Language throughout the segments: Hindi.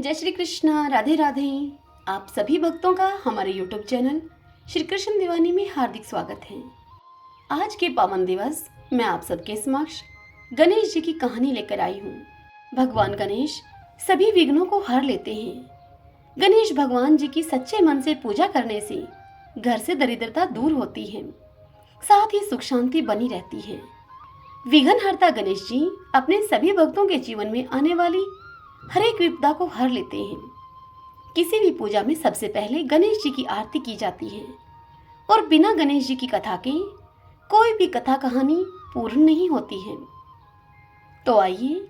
जय श्री कृष्णा, राधे राधे। आप सभी भक्तों का हमारे YouTube चैनल श्री कृष्ण दीवानी में हार्दिक स्वागत है। आज के पावन दिवस मैं आप सबके समक्ष गणेश जी की कहानी लेकर आई हूँ। भगवान गणेश सभी विघ्नों को हर लेते हैं। गणेश भगवान जी की सच्चे मन से पूजा करने से घर से दरिद्रता दूर होती है, साथ ही सुख शांति बनी रहती है। विघ्न हरता गणेश जी अपने सभी भक्तों के जीवन में आने वाली हर एक विपदा को हर लेते हैं। किसी भी पूजा में सबसे पहले गणेश जी की आरती की जाती है और बिना गणेश जी की कथा के कोई भी कथा कहानी पूर्ण नहीं होती है। तो आइए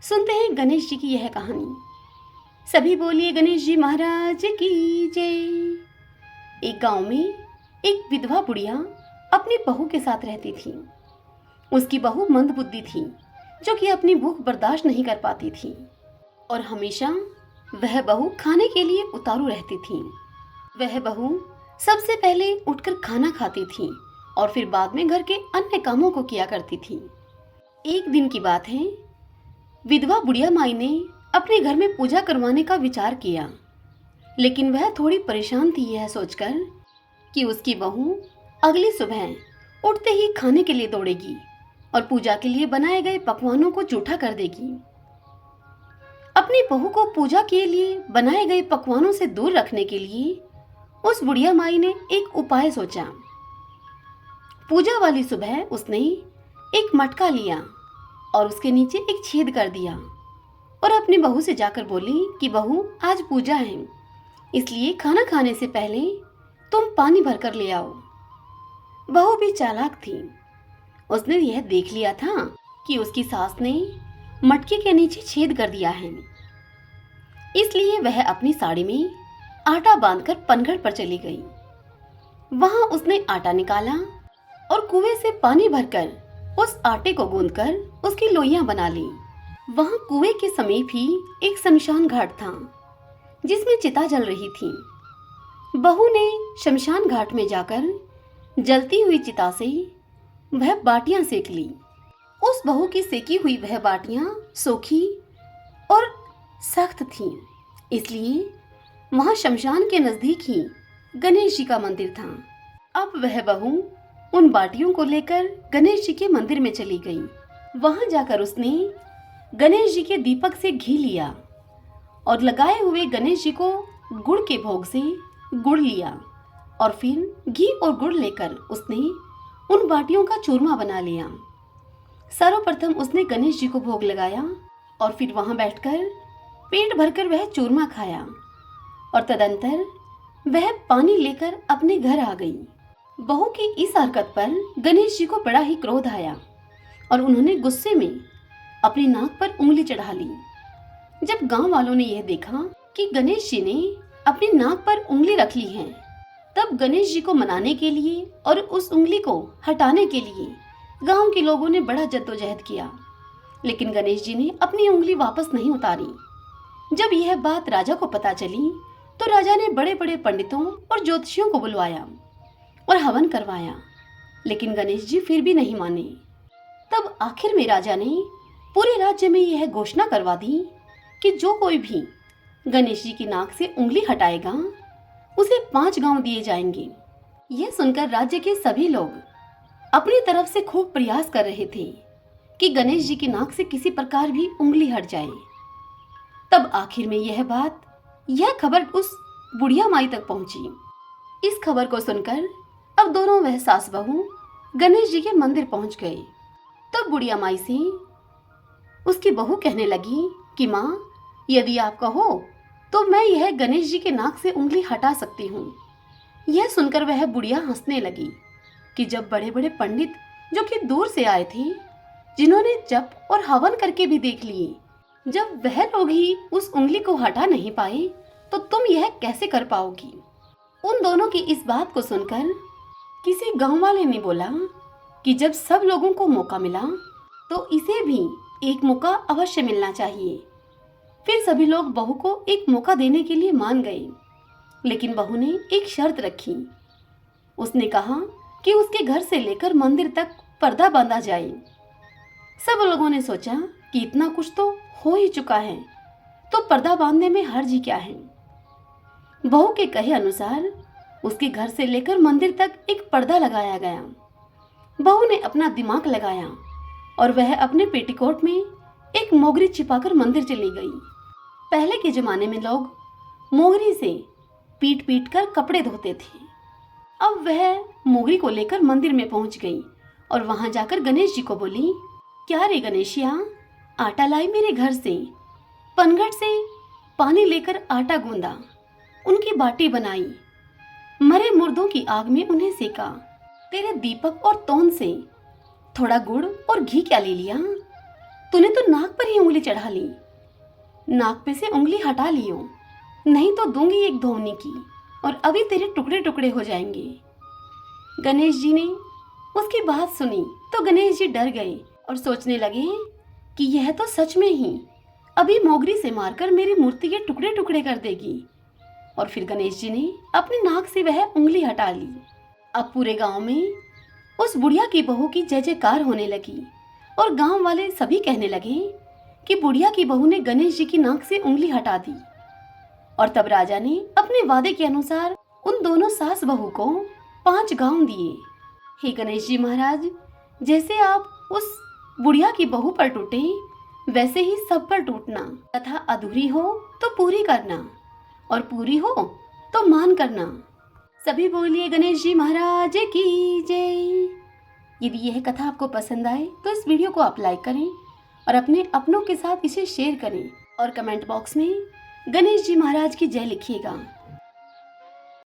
सुनते हैं गणेश जी की यह कहानी। सभी बोलिए गणेश जी महाराज की जय। एक गांव में एक विधवा बुढ़िया अपनी बहू के साथ रहती थी। उसकी बहू मंदबुद्धि थी, जो कि अपनी भूख बर्दाश्त नहीं कर पाती थी और हमेशा वह बहू खाने के लिए उतारू रहती थी। वह बहू सबसे पहले उठकर खाना खाती थी और फिर बाद में घर के अन्य कामों को किया करती थी। एक दिन की बात है, विधवा बुढ़िया माई ने अपने घर में पूजा करवाने का विचार किया, लेकिन वह थोड़ी परेशान थी यह सोचकर कि उसकी बहू अगली सुबह उठते ही खाने के लिए दौड़ेगी और पूजा के लिए बनाए गए पकवानों को जूठा कर देगी। अपनी बहू को पूजा के लिए बनाए गए पकवानों से दूर रखने के लिए उस बुढ़िया माई ने एक उपाय सोचा। पूजा वाली सुबह उसने एक मटका लिया और उसके नीचे एक छेद कर दिया और अपनी बहू से जाकर बोली कि बहू, आज पूजा है, इसलिए खाना खाने से पहले तुम पानी भरकर ले आओ। बहू भी चालाक थी। उसने यह देख लिया था कि उसकी सास ने मटके के नीचे छेद कर दिया है, इसलिए वह अपनी साड़ी में आटा बांधकर पनघट पर चली गई। वहां उसने आटा निकाला और कुएं से पानी भरकर उस आटे को गूंथकर उसकी लोइयां बना ली। वहां कुएं के समीप ही एक शमशान घाट था, जिसमें चिता जल रही थी। बहू ने शमशान घाट में जाकर जलती हुई चिता से वह बाटियां सेक ली। उस बहू की सेकी हुई वह बाटियां सूखी और सख्त थीं, इसलिए वहां शमशान के नजदीक ही गणेश जी का मंदिर था। अब वह बहू उन बाटियों को लेकर गणेश जी के मंदिर में चली गई। वहां जाकर उसने गणेश जी के दीपक से घी लिया और लगाए हुए गणेश जी को गुड़ के भोग से गुड़ लिया और फिर घी और गुड़ लेकर उसने उन बाटियों का चूरमा बना लिया। सर्वप्रथम उसने गणेश जी को भोग लगाया और फिर वहां बैठकर पेट भरकर वह चूरमा खाया और तदंतर वह पानी लेकर अपने घर आ गई। बहू की इस हरकत पर गणेश जी को बड़ा ही क्रोध आया और उन्होंने गुस्से में अपनी नाक पर उंगली चढ़ा ली। जब गांव वालों ने यह देखा कि गणेश जी ने अपनी नाक पर उंगली रख ली है, तब गणेश जी को मनाने के लिए और उस उंगली को हटाने के लिए गांव के लोगों ने बड़ा जद्दोजहद किया, लेकिन गणेश जी ने अपनी उंगली वापस नहीं उतारी। जब यह बात राजा को पता चली तो राजा ने बड़े बड़े पंडितों और ज्योतिषियों को बुलवाया और हवन करवाया, लेकिन गणेश जी फिर भी नहीं माने। तब आखिर में राजा ने पूरे राज्य में यह घोषणा करवा दी कि जो कोई भी गणेश जी की नाक से उंगली हटाएगा उसे 5 गांव दिए जाएंगे। यह सुनकर राज्य के सभी लोग अपनी तरफ से खूब प्रयास कर रहे थे कि गणेश जी की नाक से किसी प्रकार भी उंगली हट जाए। तब आखिर में यह खबर उस बुढ़िया माई तक पहुंची। इस खबर को सुनकर अब दोनों वह सास बहू गणेश जी के मंदिर पहुंच गए। तब बुढ़िया माई से उसकी बहू कहने लगी कि माँ, यदि आप कहो तो मैं यह गणेश जी के नाक से उंगली हटा सकती हूँ। यह सुनकर वह बुढ़िया हंसने लगी कि जब बड़े बड़े पंडित जो कि दूर से आए थे, जिन्होंने जप और हवन करके भी देख लिए, जब वह लोग ही उस उंगली को हटा नहीं पाए तो तुम यह कैसे कर पाओगी। उन दोनों की इस बात को सुनकर किसी गांव वाले ने बोला कि जब सब लोगों को मौका मिला तो इसे भी एक मौका अवश्य मिलना चाहिए। फिर सभी लोग बहू को एक मौका देने के लिए मान गए, लेकिन बहू ने एक शर्त रखी। उसने कहा कि उसके घर से लेकर मंदिर तक पर्दा बांधा जाए। सब लोगों ने सोचा कि इतना कुछ तो हो ही चुका है, तो पर्दा बांधने में हर्ज ही क्या है। बहू के कहे अनुसार उसके घर से लेकर मंदिर तक एक पर्दा लगाया गया। बहू ने अपना दिमाग लगाया और वह अपने पेटीकोट में एक मोगरी छिपाकर मंदिर चली गई। पहले के जमाने में लोग मोगरी से पीट पीट कर कपड़े धोते थे। अब वह मोगरी को लेकर मंदिर में पहुंच गई और वहां जाकर गणेश जी को बोली, क्या रे गणेशिया, आटा लाई मेरे घर से। पनघट से पानी लेकर आटा गूंदा, उनकी बाटी बनाई, मरे मुर्दों की आग में उन्हें सेका। तेरे दीपक और तोन से थोड़ा गुड़ और घी क्या ले लिया। तूने तो नाक पर ही उंगली चढ़ा ली। नाक पे से उंगली हटा लियो, नहीं तो दूंगी एक धोनी की और अभी तेरे टुकड़े टुकड़े हो जाएंगे। गणेश जी ने उसकी बात सुनी तो गणेश जी डर गए और सोचने लगे कि यह तो सच में ही अभी मोगरी से मारकर मेरी मूर्ति के टुकड़े टुकड़े कर देगी। और फिर गणेश जी ने अपनी नाक से वह उंगली हटा ली। अब पूरे गांव में उस बुढ़िया की बहू की जय जयकार होने लगी और गांव वाले सभी कहने लगे कि बुढ़िया की बहू ने गणेश जी की नाक से उंगली हटा दी। और तब राजा ने अपने वादे के अनुसार उन दोनों सास बहू को 5 गांव दिए। हे गणेश जी महाराज, जैसे आप उस बुढ़िया की बहू पर टूटे वैसे ही सब पर टूटना, तथा अधूरी हो तो पूरी करना और पूरी हो तो मान करना। सभी बोलिए गणेश जी महाराज की जय। यदि यह कथा आपको पसंद आए तो इस वीडियो को आप लाइक करें और अपने अपनों के साथ इसे शेयर करें और कमेंट बॉक्स में गणेश जी महाराज की जय लिखिएगा।